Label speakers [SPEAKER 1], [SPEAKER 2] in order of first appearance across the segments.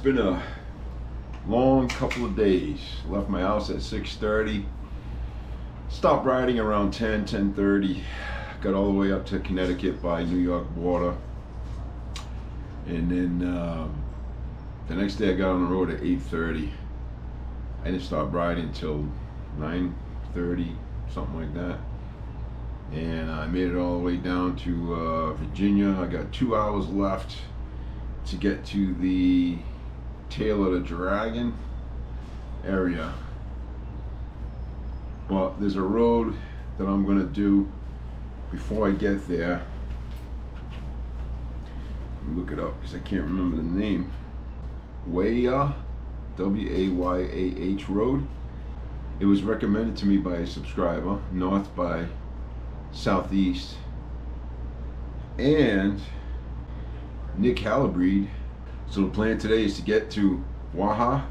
[SPEAKER 1] been a long couple of days. Left my house at 6:30. Stopped riding around 10:30. Got all the way up to Connecticut by New York border. And then the next day I got on the road at 8:30. I didn't stop riding until 9:30, something like that. And I made it all the way down to Virginia. I got 2 hours left to get to the Tail of the Dragon area. But there's a road that I'm gonna do before I get there. Let me look it up because I can't remember the name. Wayah, W-A-Y-A-H Road. It was recommended to me by a subscriber, north by southeast. And Nick Halibreed. So the plan today is to get to Wayah.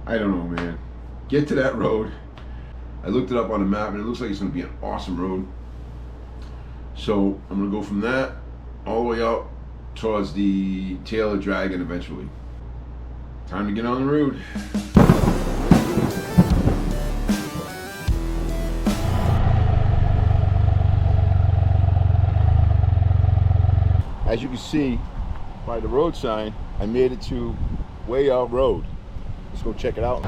[SPEAKER 1] I don't know, man. Get to that road. I looked it up on the map and it looks like it's gonna be an awesome road. So I'm gonna go from that all the way up towards the Tail of the Dragon eventually. Time to get on the road. As you can see by the road sign, I made it to Wayah Road. Let's go check it out.